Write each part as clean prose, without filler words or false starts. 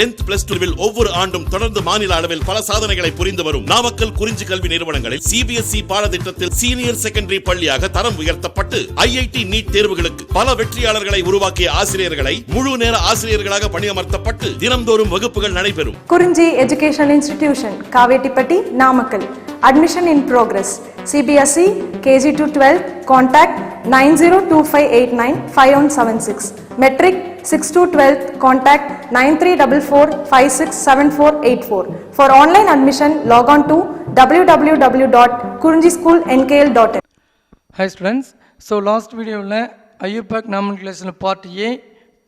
10th plus 2 will ஒவ்வொரு ஆண்டும் தொடர்ந்து மாநில அளவில் பல சாதனைகளை புரிந்து வரும் நாமக்கல் குறிஞ்சி கல்வி நிறுவனங்களில் சிபிஎஸ்இ பாடத்திட்டத்தில் சீனியர் செகண்டரி பள்ளியாக தரம் உயர்த்தப்பட்டு ஐஐடி நீட் தேர்வுகளுக்கு பல வெற்றியாளர்களை உருவாக்கிய ஆசிரியர்களை முழு நேர ஆசிரியர்களாக பணியமர்த்தப்பட்டு தினம்தோறும் வகுப்புகள் நடைபெறும். குறிஞ்சி educational institution, Kavettipatti, Namakkal. Admission in progress. CBSE KG to 12. Contact 9025895176. Metric 6 to 12. Contact 9344567484. For online admission, log on to www.kurinjischoolnkl.in. Hi students. So last video la IUPAC nomenclature part A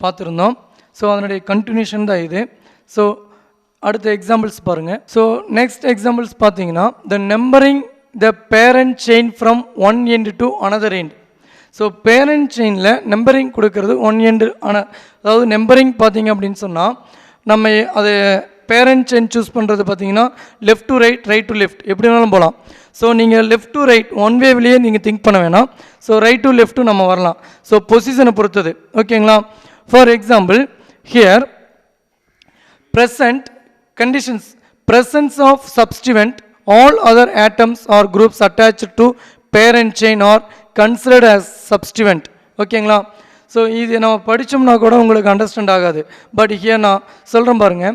பார்த்திருந்தோம். So அதனுடைய continuation தான் இது. So அடுத்த examples பாருங்க. So next examples பார்த்தீங்கன்னா the numbering the parent chain from one end to another end. So parent செயினில் numbering கொடுக்கறது one end அதாவது நம்பரிங் பார்த்தீங்க அப்படின்னு சொன்னால் நம்ம அது பேரண்ட் செயின் சூஸ் பண்ணுறது பார்த்தீங்கன்னா left to right, right to left எப்படி வேணாலும் போகலாம். ஸோ நீங்கள் லெஃப்ட் டு ரைட் ஒன் வேவிலேயே நீங்கள் திங்க் பண்ண வேணாம். ஸோ ரைட் டு லெஃப்ட்டும் நம்ம வரலாம். ஸோ பொசிஷனை பொறுத்தது. ஓகேங்களா? For example here present conditions, presence of substituent, all other atoms or groups attached to parent chain are considered as substituent. ஓகேங்களா? ஸோ இது நம்ம படித்தோம்னா கூட உங்களுக்கு அண்டர்ஸ்டாண்ட் ஆகாது. பட் ஹியர் நான் சொல்கிறேன் பாருங்க.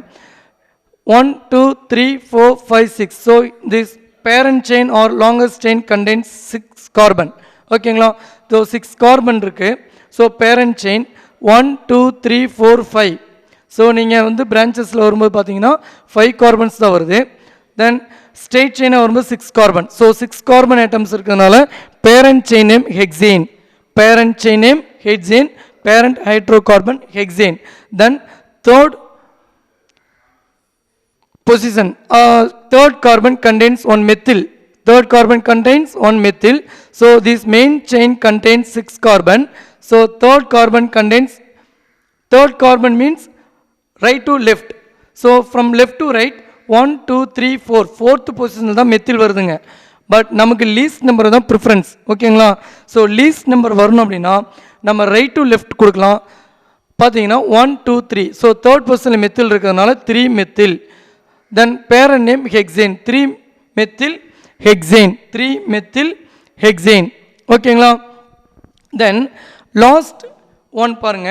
1 2 3 4 5 6. So this parent chain or longest chain contains 6 carbon. ஓகேங்களா? ஸோ 6 கார்பன் இருக்குது. So parent chain 1 2 3 4 5. ஸோ நீங்கள் வந்து பிரான்ச்சஸில் வரும்போது பார்த்தீங்கன்னா 5 கார்பன்ஸ் தான் வருது. தென் ஸ்ட்ரெயிட் செயினாக வரும்போது 6 கார்பன். ஸோ 6 கார்பன் ஐட்டம்ஸ் இருக்கிறதுனால parent chain name hexane, parent chain name hexane, parent hydrocarbon hexane. Then third position, third carbon contains 1 methyl. Third carbon contains 1 methyl. So this main chain contains 6 carbon. So third carbon means right to left. So from left to right 1 2 3 4 fourth position தான் methyl வருதுங்க. But நமக்கு least number தான் preference. ஓகேங்களா? So least number வரணும் அப்படின்னா நம்ம right to left கொடுக்கலாம். பார்த்தீங்கன்னா 1 2 3. ஸோ தேர்ட் பொசிஷனில் மெத்தில் இருக்கிறதுனால 3 methyl. Then parent name hexane, 3 methyl hexane, 3 methyl hexane. ஓகேங்களா? தென் லாஸ்ட் ஒன் பாருங்க.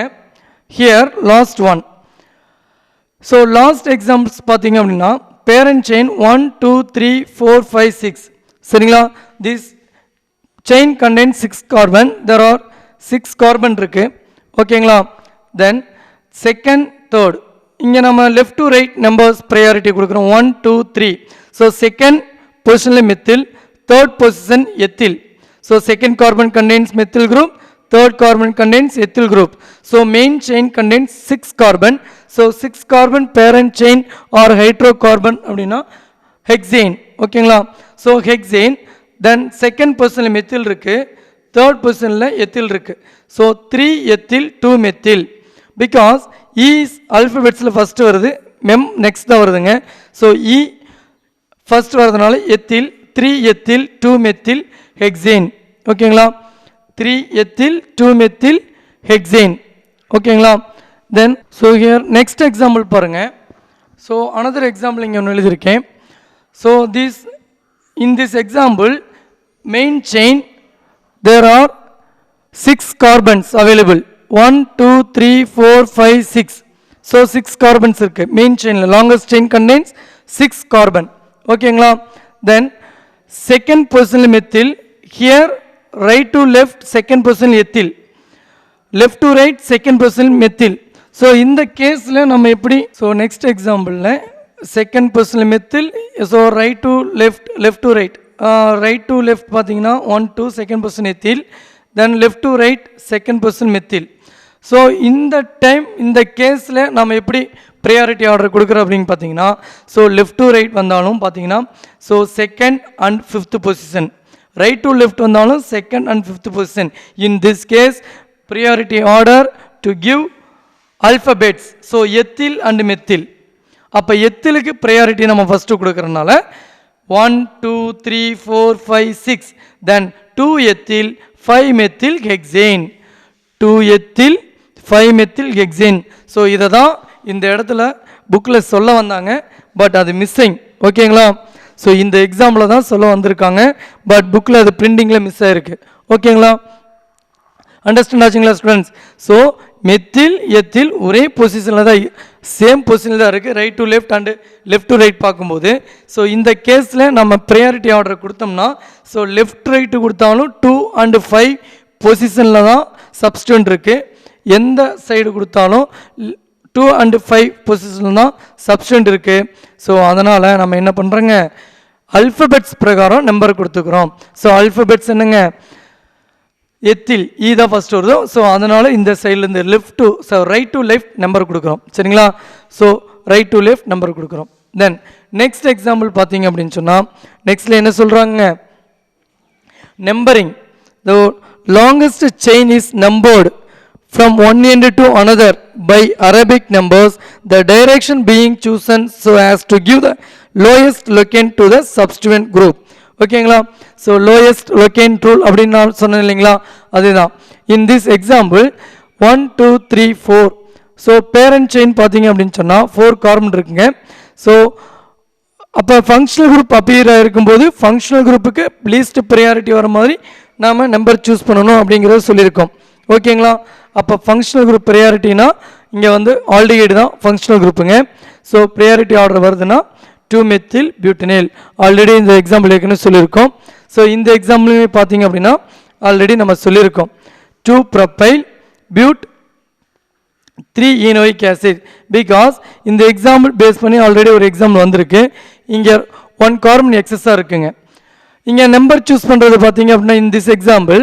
Here last one. So last examples பார்த்தீங்க அப்படின்னா பேரண்ட் செயின் 1 2 3 4 5 6. சரிங்களா? This chain contain 6 carbon. There are 6 carbon இருக்கு. ஓகேங்களா? தென் செகண்ட் தேர்ட் இங்கே நம்ம left to right numbers priority கொடுக்குறோம். 1 2 3. ஸோ செகண்ட் பொசிஷனில் methyl, third position ethyl. So second carbon contains methyl group, third carbon contains ethyl group. So main chain contains 6 carbon. So 6 carbon parent chain or hydrocarbon அப்படினா hexane. ஓகேங்களா? So hexane. Then second position methyl இருக்கு, third positionல ethyl இருக்கு. So 3 ethyl 2 methyl. Because E is alphabetsல first வருது, mem next தான் வருதுங்க. So E first வரதுனால ethyl, 3 ethyl 2 methyl hexane. ஓகேங்களா? 3 ethyl 2 methyl hexane. ஓகேங்களா? Then so here next example பாருங்க. So another example இங்கே ஒன்று எழுதியிருக்கேன். So in this example main chain there are 6 carbons available. 1 2 3 4 5 6. So 6 carbons இருக்கு மெயின் செயினில். Longest chain contains 6 carbon. ஓகேங்களா? Then second பொசிஷனில் methyl. Here right to left second position ethyl, left to right second position methyl. so இந்த கேஸ்ல நம்ம எப்படி, so next exampleல second position methyl, so right to left, left to right, right to left பாத்தீங்கன்னா 1 2 second position ethyl, then left to right second position methyl. so இந்த time இந்த கேஸ்ல நம்ம எப்படி ப்ரையாரிட்டி ஆர்டர் கொடுக்குறோம் அப்படின்னு பார்த்தீங்கன்னா, so left to right வந்தாலும் பார்த்தீங்கன்னா so second and fifth position, right to left வந்தாலும் second and fifth position. in this case priority order to give alphabets. so ethyl and methyl. அப்ப எத்திலுக்கு priority நம்ம first கொடுக்கறனால 1 2 3 4 5 6. then 2 ethyl 5 methyl hexane, 2 ethyl 5 methyl hexane. so இத தான் இந்த இடத்துல புக்கில் சொல்ல வந்தாங்க, பட் அது மிஸ்ஸிங். ஓகேங்களா? ஸோ இந்த எக்ஸாம்பிள் தான் சொல்ல வந்திருக்காங்க, பட் புக்கில் அது பிரிண்டிங்கில் மிஸ் ஆகிருக்கு. ஓகேங்களா? அண்டர்ஸ்டாண்ட் ஆச்சுங்களா ஸ்டூடெண்ட்ஸ்? ஸோ மெத்தில் எத்தில் ஒரே பொசிஷனில் தான், சேம் பொசிஷனில் தான் இருக்குது, right to left and left to right பார்க்கும்போது. ஸோ இந்த கேஸில் நம்ம ப்ரையாரிட்டி ஆர்டர் கொடுத்தோம்னா, ஸோ லெஃப்ட் ரைட்டு கொடுத்தாலும் 2 and 5 பொசிஷனில் தான் சப்ஸ்டியூண்ட் இருக்குது. எந்த சைடு கொடுத்தாலும் 2 and 5 பொசிஷனில் தான் சப்ஸ்டியூண்ட் இருக்குது. ஸோ அதனால் நம்ம என்ன பண்ணுறோங்க, அல்ஃபபெட்ஸ் பிரகாரம் நம்பர் கொடுத்துக்கிறோம். ஸோ அல்ஃபபெட்ஸ் என்னங்க, எத்தில் ஈ தான் ஃபஸ்ட் வருதோ. ஸோ அதனால் இந்த சைட்லேருந்து ரைட் டு லெஃப்ட் நம்பர் கொடுக்குறோம். சரிங்களா? So right to left number கொடுக்குறோம். தென் நெக்ஸ்ட் எக்ஸாம்பிள் பார்த்தீங்க அப்படின்னு சொன்னால், நெக்ஸ்ட்டில் என்ன சொல்கிறாங்க, numbering. The longest chain is numbered from one end to another by Arabic numbers, the direction being chosen so as to give the lowest locant to the subsequent group. ஓகேங்களா? So lowest locate rule அப்படின்னு நான் சொன்னேன் இல்லைங்களா, அதுதான். இன் this example 1 2 3 4. So parent chain பார்த்தீங்க அப்படின்னு சொன்னால் 4 carbon இருக்குங்க. ஸோ அப்போ ஃபங்க்ஷனல் குரூப் அப்பியர் ஆகிருக்கும்போது ஃபங்க்ஷனல் குரூப்புக்கு லீஸ்ட் ப்ரையாரிட்டி வர மாதிரி நாம் நம்பர் சூஸ் பண்ணணும் அப்படிங்கிறத சொல்லியிருக்கோம். ஓகேங்களா? அப்போ ஃபங்க்ஷனல் குரூப் ப்ரையாரிட்டினா இங்கே வந்து ஆல்டிஹைடு தான் ஃபங்க்ஷனல் குரூப்புங்க. ஸோ ப்ரையாரிட்டி ஆர்டர் வருதுன்னா 2-methyl butanol. ஆல்ரெடி இந்த எக்ஸாம்பிள் ஏற்கனவே சொல்லியிருக்கோம். ஸோ இந்த எக்ஸாம்பிளுமே பார்த்தீங்க அப்படின்னா ஆல்ரெடி நம்ம சொல்லியிருக்கோம். 2-propyl but 3-enoic acid. Because இந்த எக்ஸாம்பிள் பேஸ் பண்ணி ஆல்ரெடி ஒரு எக்ஸாம்பிள் வந்திருக்கு. இங்கே 1 கார்பன் எக்ஸஸாக இருக்குங்க. இங்கே நம்பர் சூஸ் பண்ணுறது பார்த்தீங்க அப்படின்னா இன் this example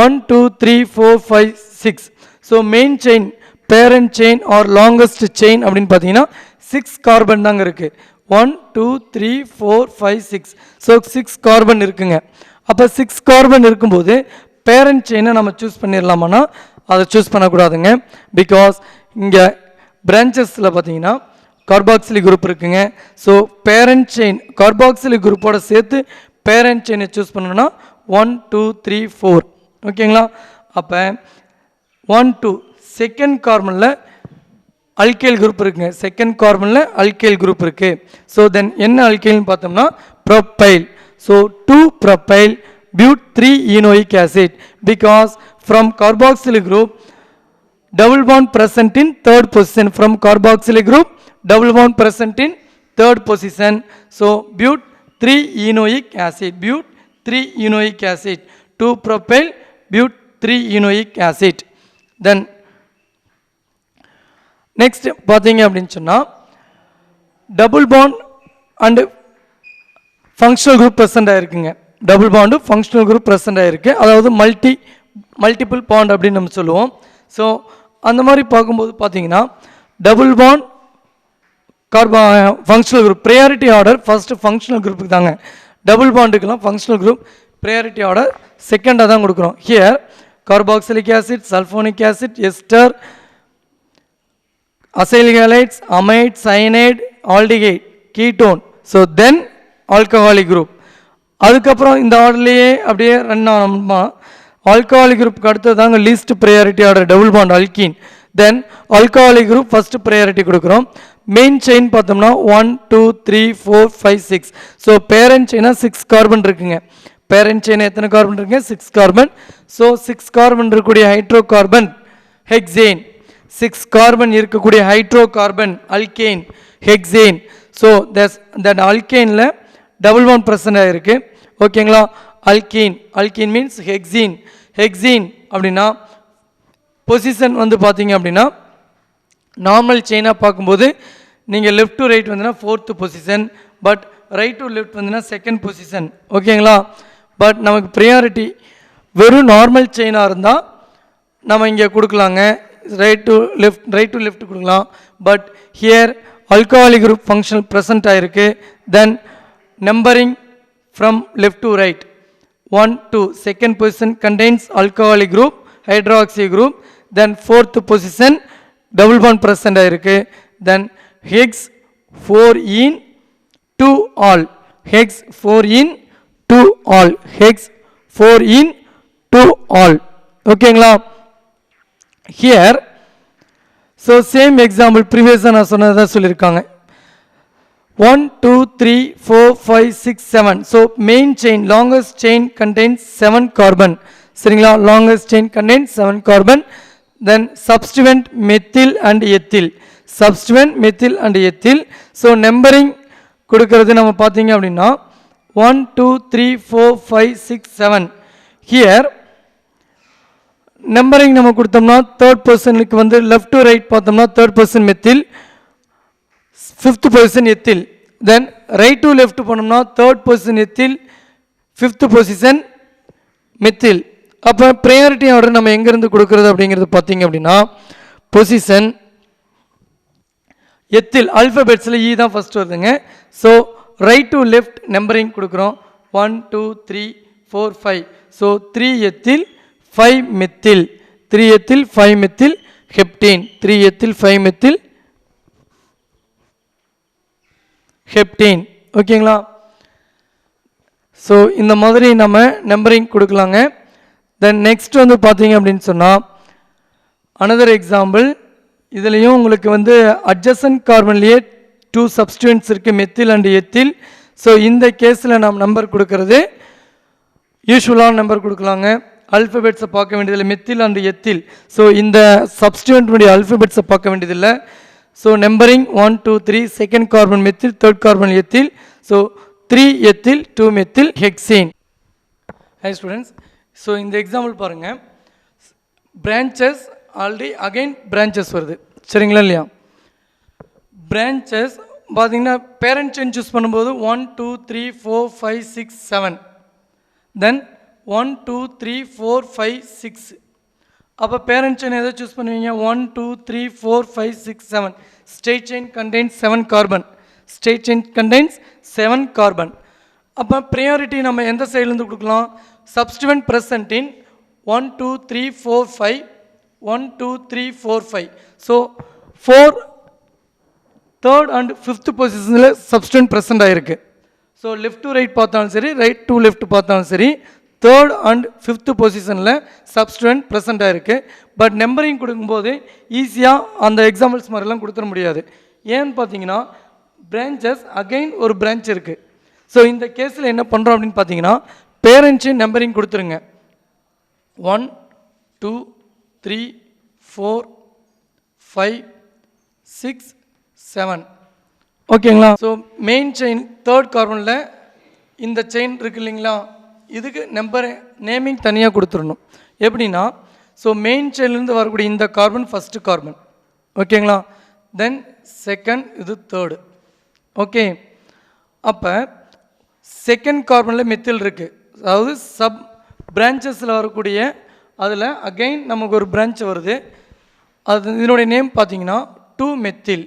1 2 3 4 5 6. So main chain, parent chain R longest chain அப்படின்னு பார்த்தீங்கன்னா 6 கார்பன் தாங்க இருக்குது. 1 2 3 4 5 6. ஸோ 6 கார்பன் இருக்குங்க. அப்போ 6 கார்பன் இருக்கும்போது பேரண்ட் செயினை நம்ம சூஸ் பண்ணிடலாமான்னா அதை சூஸ் பண்ணக்கூடாதுங்க. பிகாஸ் இங்கே பிரான்ச்சஸில் பார்த்தீங்கன்னா கார்பாக்சிலிக் குரூப் இருக்குங்க. ஸோ பேரண்ட் செயின் கார்பாக்சிலிக் குரூப்போட சேர்த்து பேரண்ட் செயினை சூஸ் பண்ணணும்னா 1 2 3 4. ஓகேங்களா? அப்போ 1 2 செகண்ட் கார்பனில் அல்கைல் குரூப் இருக்குங்க. செகண்ட் கார்பனில் அல்கைல் குரூப் இருக்குது. ஸோ தென் என்ன அல்கைல்னு பார்த்தோம்னா propyl. So 2-propyl but 3-enoic acid. Because from carboxylic group double bond present in third position. From carboxylic group double bond present in third position. So but 3-enoic acid. But 3-enoic acid. 2-propyl but 3-enoic acid. Then next பார்த்தீங்க அப்படின்னு சொன்னால் double bond and functional group present ஆகிருக்குங்க. Double bond functional group present ஆகிருக்கு. அதாவது multiple bond அப்படின்னு நம்ம சொல்லுவோம். So அந்த மாதிரி பார்க்கும்போது பார்த்தீங்கன்னா double bond functional group priority order first functional குரூப்புக்கு தாங்க. டபுள் பாண்டுக்கெல்லாம் ஃபங்க்ஷனல் குரூப் ப்ரையாரிட்டி ஆர்டர் செகண்டாக தான் கொடுக்குறோம். Here carboxylic acid, sulphonic acid, ester, acyl halides, amide, cyanide, aldehyde, ketone. So then alcoholic group. அதுக்கப்புறம் இந்த ஆர்டர்லேயே அப்படியே ரன் ஆனோம்னா ஆல்கஹாலிக் குரூப்புக்கு அடுத்தது தாங்க least priority order double bond alkene. Then alcoholic group first priority கொடுக்குறோம். மெயின் செயின் பார்த்தோம்னா 1 2 3 4 5 6. So parent செயினாக 6 carbon இருக்குங்க. பேரண்ட் செயின் எத்தனை கார்பன் இருக்குங்க? 6 கார்பன். ஸோ 6 கார்பன் இருக்கக்கூடிய ஹைட்ரோ கார்பன் ஹெக்ஸேன். 6 கார்பன் இருக்கக்கூடிய hydrocarbon alkane hexane. So that அல்கேனில் double bond present ஆகிருக்கு. ஓகேங்களா? அல்கீன் மீன்ஸ் ஹெக்ஸீன் அப்படின்னா பொசிஷன் வந்து பார்த்தீங்க அப்படின்னா நார்மல் செயினாக பார்க்கும்போது நீங்கள் லெஃப்ட் டு ரைட் வந்துன்னா 4th position, but right to left வந்துன்னா 2nd பொசிஷன். ஓகேங்களா? பட் நமக்கு ப்ரையாரிட்டி வெறும் நார்மல் செயினாக இருந்தால் நம்ம இங்கே கொடுக்கலாங்க, ரைட் டு லெஃப்ட் கொடுக்கலாம். But here alcoholic group functional present ஆகிருக்கு. Then numbering from left to right 1 2 second position contains alcoholic group, hydroxy group. Then 4th position double bond present ஆயிருக்கு. Then hex 4 in 2 all, hex 4 in 2 all, hex 4 in 2 all. ஓகேங்களா? Here so same example ப்ரீவியஸாக நான் சொன்னதான் சொல்லியிருக்காங்க. 1 2 3 4 5 6 7. So main chain longest chain contains 7 carbon. சரிங்களா, longest chain contains 7 carbon. Then substituent methyl and ethyl, substituent methyl and ethyl. So numbering கொடுக்கறது நம்ம பார்த்தீங்க அப்படின்னா 1 2 3 4 5 6 7. ஹியர் நம்பரிங் நம்ம கொடுத்தோம்னா தேர்ட் பர்சனுக்கு வந்து லெஃப்ட் டு ரைட் பார்த்தோம்னா third person methyl, fifth position ethyl. Then right to left போனோம்னா third position ethyl, fifth position methyl. அப்போ ப்ரையாரிட்டி ஆர்டர் நம்ம எங்கேருந்து கொடுக்குறது அப்படிங்கிறது பார்த்தீங்க அப்படின்னா பொசிஷன் எத்தில் ஆல்ஃபபெட்ஸில் இ தான் ஃபஸ்ட் வருதுங்க. So right to left numbering கொடுக்குறோம் 1 2 3 4 5. So 3 ethyl 5 methyl, 3 ethyl 5 methyl heptane, 3 ethyl 5 methyl heptane. ஓகேங்களா, ஸோ இந்த மாதிரி நம்ம நம்பரிங் கொடுக்கலாங்க. தென் நெக்ஸ்ட் வந்து பார்த்தீங்க அப்படின்னு சொன்னால் அனதர் எக்ஸாம்பிள், இதுலேயும் உங்களுக்கு வந்து அட்ஜசன்ட் கார்பன்லேயே 2 சப்ஸ்டியூன்ட்ஸ் இருக்குது மெத்தில் அண்ட் எத்தில். ஸோ இந்த கேஸில் நாம் நம்பர் கொடுக்கறது யூஸ்வலான நம்பர் கொடுக்கலாங்க. அல்ஃபபெட்ஸை பார்க்க வேண்டியதில்லை, மெத்தில் அண்ட் எத்தில். ஸோ இந்த சப்ஸ்டியூன்ட்னுடைய அல்ஃபபெட்ஸை பார்க்க வேண்டியதில்லை. So numbering 1 2 3 second carbon methyl, third carbon ethyl. So 3 ethyl 2 methyl hexane. High students, so இந்த எக்ஸாம்பிள் பாருங்கள். பிரான்ச்சஸ் ஆல்ரெடி அகைன் பிரான்ச்சஸ் வருது. சரிங்களா இல்லையா, பிரான்ச்சஸ் பார்த்தீங்கன்னா பேரண்ட் செயின் சூஸ் பண்ணும்போது 1 2 3 4 5 6 7. தென் 1 2 3 4 5 6. அப்போ பேரண்ட் செயின் எதை சூஸ் பண்ணுவீங்க? 1 2 3 4 5 6 7. Straight chain contains 7 carbon, straight chain contains 7 carbon. அப்போ ப்ரையாரிட்டி நம்ம எந்த சைட்லேருந்து கொடுக்கலாம்? Substituent present in 1 2 3 4 5, 1 2 3 4 5. So 4 third and fifth பொசிஷனில் சப்ஸ்டிவெண்ட் ப்ரெசென்ட் ஆகிருக்கு. ஸோ லெஃப்ட் டு ரைட் பார்த்தாலும் சரி, ரைட் டு லெஃப்ட் பார்த்தாலும் சரி, தேர்ட் அண்ட் ஃபிஃப்த் பொசிஷனில் சப்ஸ்டிவெண்ட் ப்ரெசென்ட் ஆகிருக்கு. பட் நம்பரிங் கொடுக்கும்போது ஈஸியாக அந்த எக்ஸாம்பிள்ஸ் மாதிரிலாம் கொடுத்துட முடியாது. ஏன்னு பார்த்தீங்கன்னா பிரான்ச்சஸ் அகைன் ஒரு பிரான்ச் இருக்குது. ஸோ இந்த கேஸில் என்ன பண்ணுறோம் அப்படின்னு பார்த்தீங்கன்னா பேரண்ட்ஸு நம்பரிங் கொடுத்துருங்க 1 2 3 4 5 6 7. ஓகேங்களா, ஸோ மெயின் செயின் தேர்ட் கார்பனில் இந்த செயின் இருக்குது இல்லைங்களா, இதுக்கு நம்பர் நேமிங் தனியாக கொடுத்துடணும். எப்படின்னா ஸோ மெயின் செயின்லேருந்து வரக்கூடிய இந்த கார்பன் ஃபஸ்ட்டு கார்பன். ஓகேங்களா, தென் செகண்ட், இது தேர்டு. ஓகே, அப்போ செகண்ட் கார்பனில் மெத்தில் இருக்குது, அதாவது சப் பிரான்ச்சஸில் வரக்கூடிய அதில் அகைன் நமக்கு ஒரு பிரான்ச் வருது. அது இதனுடைய நேம் பார்த்தீங்கன்னா 2 methyl,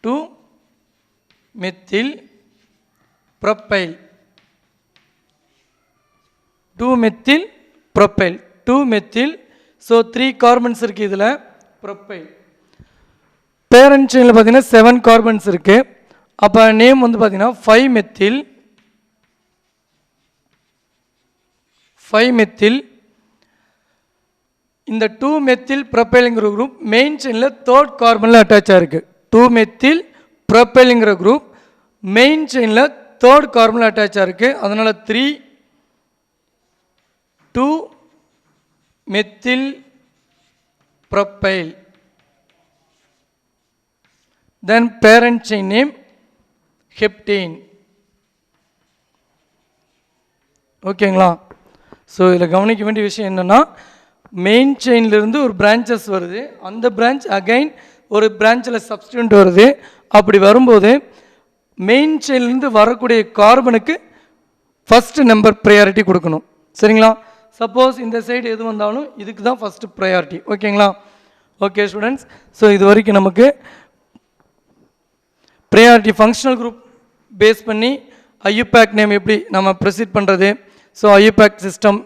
2 methyl profile, 2 methyl profile, 2 methyl. So 3 carbons இருக்குது இதில் ப்ரொப்பைல். பேரண்ட் செயினில் பார்த்தீங்கன்னா 7 கார்பன்ஸ் இருக்குது. அப்போ நேம் வந்து பார்த்தீங்கன்னா 5 மெத்தில், 5 மெத்தில். இந்த 2 மெத்தில் ப்ரொப்பைலுங்கிற குரூப் மெயின் செயினில் தேர்ட் கார்பனில் அட்டாச் ஆகிருக்கு. 2 மெத்தில் ப்ரொப்பைலுங்கிற குரூப் மெயின் செயினில் தேர்ட் கார்பனில் அட்டாச் ஆகிருக்கு. அதனால் 3 2 மெத்தில் ப்ரொப்பைல். தென் பேரண்ட் செயின் நேம் ஹெப்டேன். ஓகேங்களா, ஸோ இதில் கவனிக்க வேண்டிய விஷயம் என்னென்னா மெயின் செயின்லேருந்து ஒரு பிரான்ச்சஸ் வருது, அந்த பிரான்ச் அகைன் ஒரு பிரான்ச்சில் சப்ஸ்டியூண்ட் வருது. அப்படி வரும்போது மெயின் செயின்லேருந்து வரக்கூடிய கார்பனுக்கு ஃபஸ்ட்டு நம்பர் ப்ரையாரிட்டி கொடுக்கணும். சரிங்களா, சப்போஸ் இந்த சைடு எது வந்தாலும் இதுக்கு தான் ஃபஸ்ட்டு ப்ரையாரிட்டி. ஓகேங்களா, ஓகே ஸ்டூடெண்ட்ஸ், ஸோ இது வரைக்கும் நமக்கு ப்ரையாரிட்டி ஃபங்க்ஷனல் குரூப் பேஸ் பண்ணி ஐயூபேக் நேம் எப்படி நம்ம ப்ரொசீட் பண்ணுறது, ஸோ ஐயூபேக் சிஸ்டம்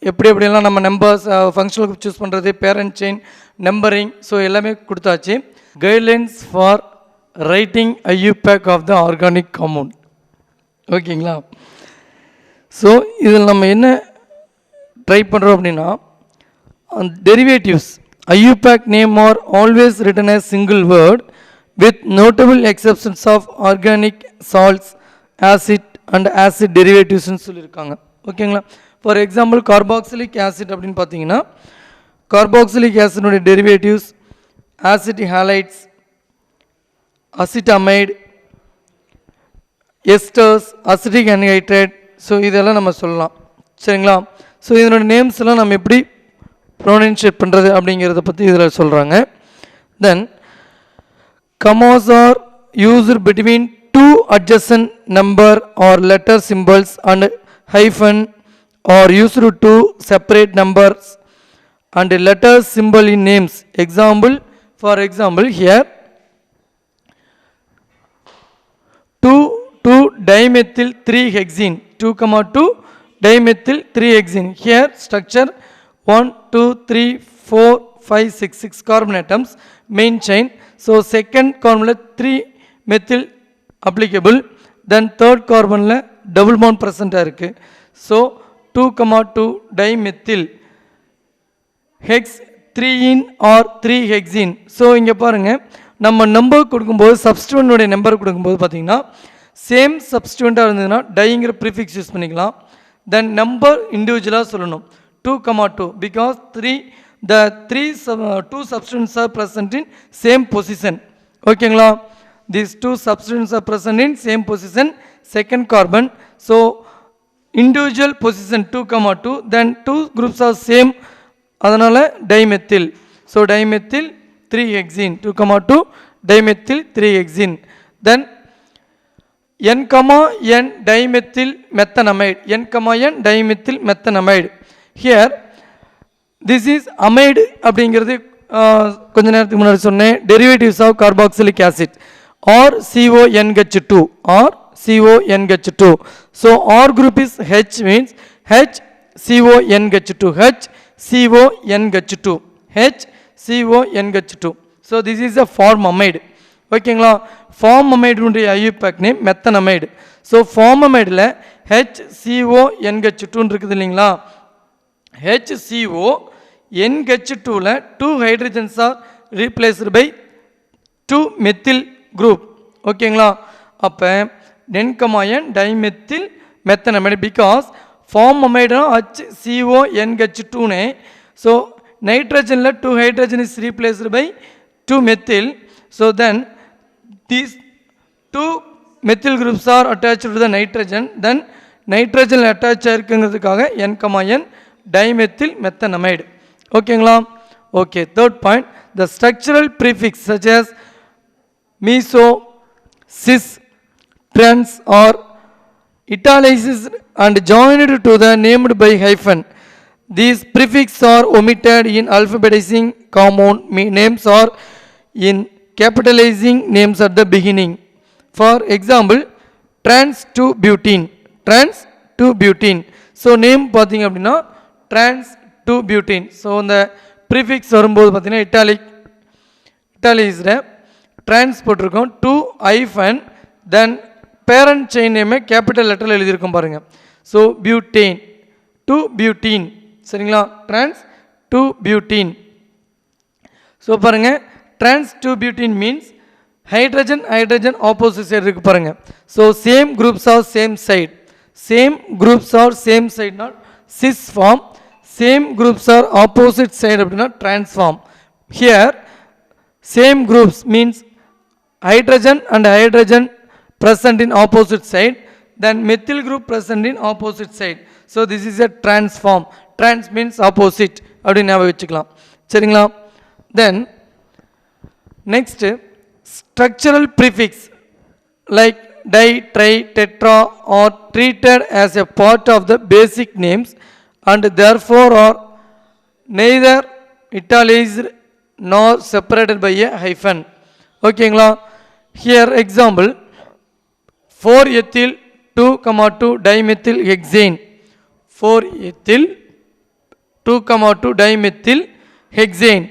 எப்படியெல்லாம் நம்ம நம்பர்ஸ் ஃபங்க்ஷனல் குரூப் சூஸ் பண்ணுறது, பேரண்ட் செயின், நம்பரிங், ஸோ எல்லாமே கொடுத்தாச்சு. Guidelines for writing IUPAC of the organic compound. ஓகேங்களா, ஸோ இதில் நம்ம என்ன ட்ரை பண்ணுறோம் அப்படின்னா derivatives IUPAC name are always written as single word with notable exceptions of organic salts, acid and acid derivatives னு சொல்லியிருக்காங்க. ஓகேங்களா? ஃபார் எக்ஸாம்பிள் கார்பாக்சிலிக் ஆசிட் அப்படின்னு பார்த்தீங்கன்னா கார்பாக்சிலிக் ஆசிடோட derivatives acid halides, acetamide, esters, acetic anhydride. So இதெல்லாம் நம்ம சொல்லலாம். சரிங்களா? ஸோ இதனோட நேம்ஸ் எல்லாம் நம்ம எப்படி ப்ரொனன்ஷியேட் பண்ணுறது அப்படிங்கிறத பற்றி இதில் சொல்கிறாங்க. தென் commas are used between two adjacent number or letter symbols and hyphen are used to separate numbers and letter symbol in names. Example, for example here 2 dimethyl 3-hexene, 2,2 dimethyl 3-hexene. Here structure 1 2 3 4 5 6 6 carbon atoms, main chain. So second carbon 3 methyl applicable, then third carbon double bond present இருக்கு. So 2,2 dimethyl hex 3-ene or 3-hexene. So இங்கே பாருங்கள், நம்ம number கொடுக்கும்போது சப்ஸ்டியூண்டோடைய number கொடுக்கும்போது பார்த்தீங்கன்னா same சப்ஸ்டியூண்டாக இருந்ததுன்னா டைங்கிற prefix use பண்ணிக்கலாம். தென் number இண்டிவிஜுவலாக சொல்லணும் 2,2 because the two substances are present in same position. ஓகேங்களா? these two substances are present in same position, second carbon. So individual position 2,2, then two groups are same, அதனால dimethyl. So dimethyl 3-hexene, 2,2 dimethyl 3-hexene. Then N, N dimethyl methanamide, N, N dimethyl methanamide. Here this is amide அப்படிங்கிறது கொஞ்ச நேரத்துக்கு முன்னாடி சொன்னேன், derivatives of carboxylic acid or CONH2 or CONH2. So R group is H means H CONH2, H CONH2, H CONH2. So this is a formamide. ஓகேங்களா? formamide IUPAC name methanamide. So formamideல HCONH2 இருக்குது இல்லைங்களா? HCO NH2ல 2 hydrogens are replaced by 2 methyl group. ஓகேங்களா? அப்போ N, N dimethyl methanamide because formamide HCONH2 so nitrogenல 2 hydrogen is replaced by 2 methyl. So then these 2 methyl groups are attached to the nitrogen, then nitrogen attach ஆயிருக்குங்கிறதுக்காக N, N dimethyl methanamide. ஓகேங்களா? Okay. third point, the structural prefix such as meso, cis, trans are italicized and joined to the named by hyphen. These prefixes are omitted in alphabetizing compound names or in capitalizing names at the beginning. For example, trans 2-butene, trans 2-butene. So name பார்த்தீங்க அப்படின்னா trans 2-butene. So இந்த prefix வரும்போது பார்த்தீங்கன்னா இட்டாலிக்ஸில் trans போட்டிருக்கோம் 2 hyphen then parent chain name capital லெட்டரில் எழுதியிருக்கோம் பாருங்கள். So butane 2-butene. சரிங்களா? trans 2-butene. ஸோ பாருங்கள், trans 2-butene means hydrogen opposite side இருக்கு பாருங்க. So same groups are same side, same groups are same side, not cis form. Same groups are opposite side அப்படின்னா trans form. Here same groups means hydrogen and hydrogen present in opposite side, then methyl group present in opposite side. So this is a trans form. Trans means opposite அப்படின்னு ஞாபகம் வச்சுக்கலாம். சரிங்களா? Then next, structural prefix like di, tri, tetra are treated as a part of the basic names and therefore are neither italicized nor separated by a hyphen. ஓகேங்களா? Here example 4-ethyl 2,2 dimethyl hexane, 4-ethyl 2,2 dimethyl hexane.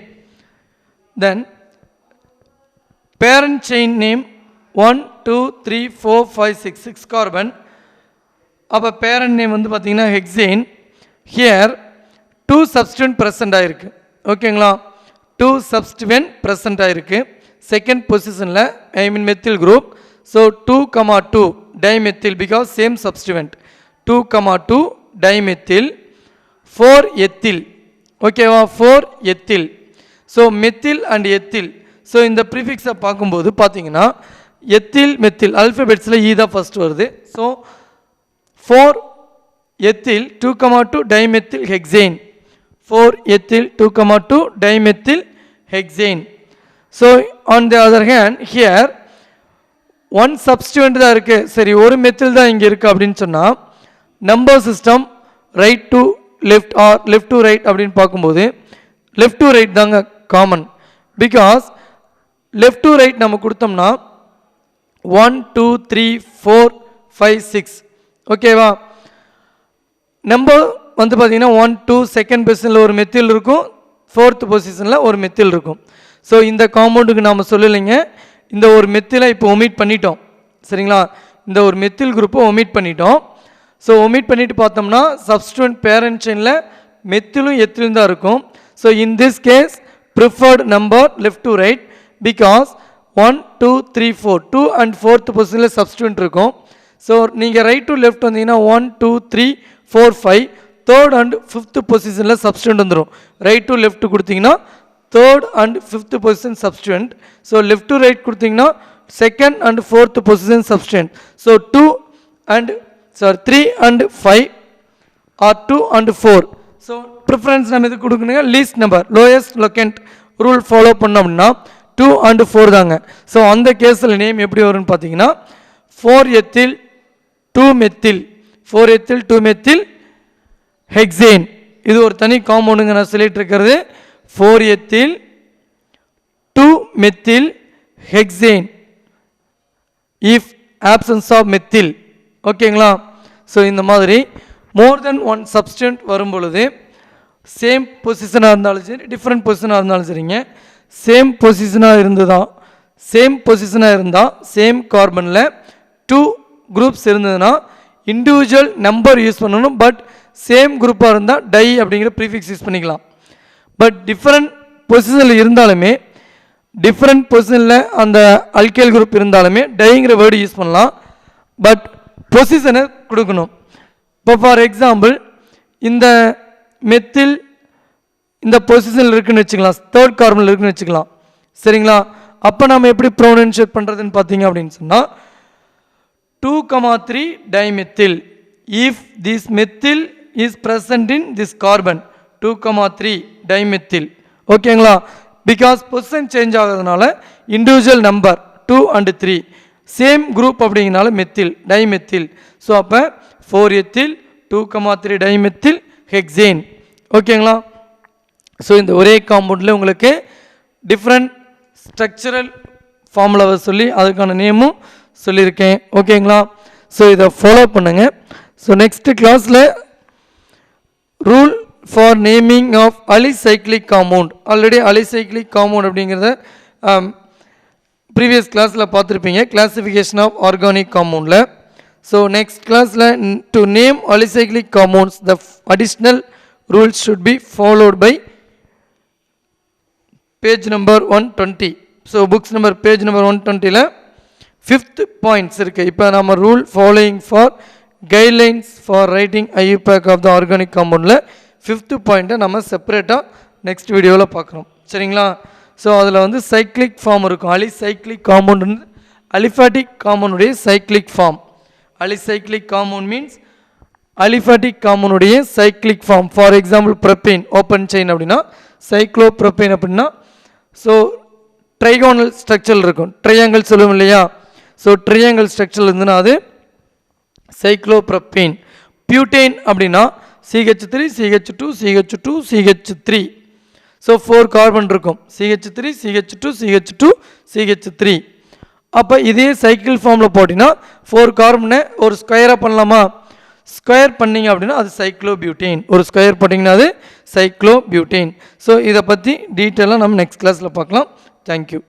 Then parent chain name 1 2 3 4 5 6 6 carbon. அப்போ parent name வந்து பார்த்தீங்கன்னா hexane. Here 2 substituent present ஆயிருக்கு. ஓகேங்களா? 2 substituent present ஆயிருக்கு second பொசிஷனில் I mean methyl group. So 2,2 dimethyl because same substituent 2,2 dimethyl 4 ethyl. ஓகேவா 4 ethyl. So methyl and ethyl. So இந்த ப்ரிஃபிக்ஸை பார்க்கும்போது பார்த்தீங்கன்னா எத்தில் மெத்தில் அல்ஃபபெட்ஸில் ஈ தான் ஃபஸ்ட் வருது. So 4 ethyl 2,2 dimethyl hexane 4 ethyl 2,2 dimethyl hexane. So on the other hand here one substituent தான் இருக்குது. சரி ஒரு மெத்தில் தான் இங்கே இருக்குது அப்படின்னு சொன்னால் number system right to left or left to right அப்படின்னு பார்க்கும்போது லெஃப்ட் டு ரைட் தாங்க common. Because left to right நம்ம கொடுத்தோம்னா 1 2 3 4 5 6 ஓகேவா. நம்பர் வந்து பார்த்தீங்கன்னா 1 2 செகண்ட் பொசிஷனில் ஒரு மெத்தில் இருக்கும், ஃபோர்த் பொசிஷனில் ஒரு மெத்தில் இருக்கும். ஸோ இந்த காம்பவுண்டுக்கு நாம் சொல்லலைங்க, இந்த ஒரு மெத்திலை இப்போ ஒமிட் பண்ணிட்டோம் சரிங்களா. இந்த ஒரு மெத்தில் குரூப்பை ஒமிட் பண்ணிட்டோம். ஸோ ஒமிட் பண்ணிட்டு பார்த்தோம்னா சப்ஸ்டிட்யூண்ட் பேரண்ட் செயினில் மெத்திலும் எத்திலும் தான் இருக்கும். So in this case preferred number left to right because 1 2 3 4 2 and fourth பொசிஷனில் சப்ஸ்டிட்யூண்ட் இருக்கும். ஸோ நீங்கள் ரைட் டு லெஃப்ட் வந்தீங்கன்னா 1 2 3 4 5 தேர்ட் அண்ட் ஃபிஃப்த் பொசிஷனில் சப்ஸ்டிட்யூண்ட் வந்துடும். ரைட் டு லெஃப்ட் கொடுத்தீங்கன்னா third and fifth position substituent. So left to right கொடுத்தீங்கன்னா second and fourth position substituent. So 3 and 5 or 2 and 4. So preference நம்ம இது கொடுக்கணுங்க least number lowest locant rule follow பண்ணோம்னா 2 and 4 தாங்க. So அந்த கேஸில் name எப்படி வரும்னு பார்த்தீங்கன்னா 4 ethyl 2 methyl 4 ethyl 2 methyl hexane. இது ஒரு தனி காம்பவுண்டுங்க நான் சொல்லிட்டு இருக்கிறது 4 ethyl 2 methyl hexane if absence of methyl. ஓகேங்களா. ஸோ இந்த மாதிரி மோர் தென் ஒன் சப்ஸ்டிட்யூண்ட் வரும் பொழுது சேம் பொசிஷனாக இருந்தாலும் சரி டிஃப்ரெண்ட் பொசிஷனாக இருந்தாலும் சரிங்க, சேம் பொசிஷனாக இருந்தால் சேம் கார்பனில் 2 குரூப்ஸ் இருந்ததுன்னா இண்டிவிஜுவல் நம்பர் யூஸ் பண்ணணும். பட் சேம் குரூப்பாக இருந்தால் டை அப்படிங்கிற ப்ரீஃபிக்ஸ் யூஸ் பண்ணிக்கலாம். பட் டிஃப்ரெண்ட் பொசிஷனில் இருந்தாலுமே டிஃப்ரெண்ட் பொசிஷனில் அந்த அல்கைல் குரூப் இருந்தாலுமே டைங்கிற வேர்டு யூஸ் பண்ணலாம். பட் பொசிஷனை கொடுக்கணும். இப்போ ஃபார் எக்ஸாம்பிள் இந்த மெத்தில் இந்த பொசிஷனில் இருக்குதுன்னு வச்சுக்கலாம், தேர்ட் கார்பனில் இருக்குதுன்னு வச்சுக்கலாம் சரிங்களா. அப்போ நம்ம எப்படி ப்ரொனன்ஷியேட் பண்ணுறதுன்னு பார்த்தீங்க அப்படின்னு சொன்னால் 2,3 dimethyl if this methyl is present in this carbon 2,3 dimethyl. ஓகேங்களா. பிகாஸ் பொசிஷன் சேஞ்ச் ஆகிறதுனால individual number 2 and 3 same group அப்படிங்கிறனால மெத்தில் டைமெத்தில். ஸோ அப்போ 4 ethyl 2,3 dimethyl hexane. ஓகேங்களா. ஸோ இந்த ஒரே காம்பவுண்டில் உங்களுக்கு டிஃப்ரெண்ட் ஸ்ட்ரக்சரல் ஃபார்முலாவை சொல்லி அதுக்கான நேமும் சொல்லியிருக்கேன். ஓகேங்களா. ஸோ இதை ஃபாலோ பண்ணுங்கள். ஸோ நெக்ஸ்ட் கிளாஸில் rule for naming of alicyclic compound. Already alicyclic compound அப்படிங்கிறத ப்ரீவியஸ் கிளாஸில் பார்த்துருப்பீங்க கிளாசிஃபிகேஷன் ஆஃப் ஆர்கானிக் காம்பவுண்டில். ஸோ நெக்ஸ்ட் கிளாஸில் to name alicyclic compounds the additional rules should be followed by page number 120. So books number page number 120ல் 5th points இருக்குது. இப்போ நம்ம rule following for guidelines for writing IUPAC of the organic காம்பவுண்டில் 5th பாயிண்ட்டை நம்ம செப்பரேட்டாக next வீடியோவில் பார்க்குறோம் சரிங்களா. ஸோ அதில் வந்து சைக்ளிக் ஃபார்ம் இருக்கும். அலிசைக்ளிக் காம்பவுண்ட் அலிஃபாட்டிக் காம்பவுண்டுடைய cyclic form. Alicyclic compound means aliphatic காம்பவுண்டுடைய cyclic form. For example propane open chain அப்படின்னா சைக்ளோப்ரொப்பேன் அப்படின்னா ஸோ ட்ரைகோனல் ஸ்ட்ரக்சர் இருக்கும், ட்ரையாங்கிள் சொல்லுவோம் இல்லையா. ஸோ ட்ரையாங்கிள் ஸ்ட்ரக்சர் இருந்துன்னா அது சைக்ளோப்ரொப்பேன். பியூட்டேன் அப்படின்னா CH3 CH2 CH2 CH3. So 4 carbon இருக்கும் CH3 CH2 CH2 CH3. அப்போ இதே சைக்கிள் ஃபார்மில் போட்டிங்கன்னா 4 கார்பனை ஒரு ஸ்கொயராக பண்ணலாமா. ஸ்கொயர் பண்ணிங்க அப்படின்னா அது சைக்ளோபியூட்டேன். ஒரு ஸ்கொயர் போட்டிங்கன்னா அது சைக்ளோபியூட்டேன். ஸோ இதை பற்றி டீட்டெயிலாக நம்ம நெக்ஸ்ட் கிளாஸில் பார்க்கலாம். தேங்க்யூ.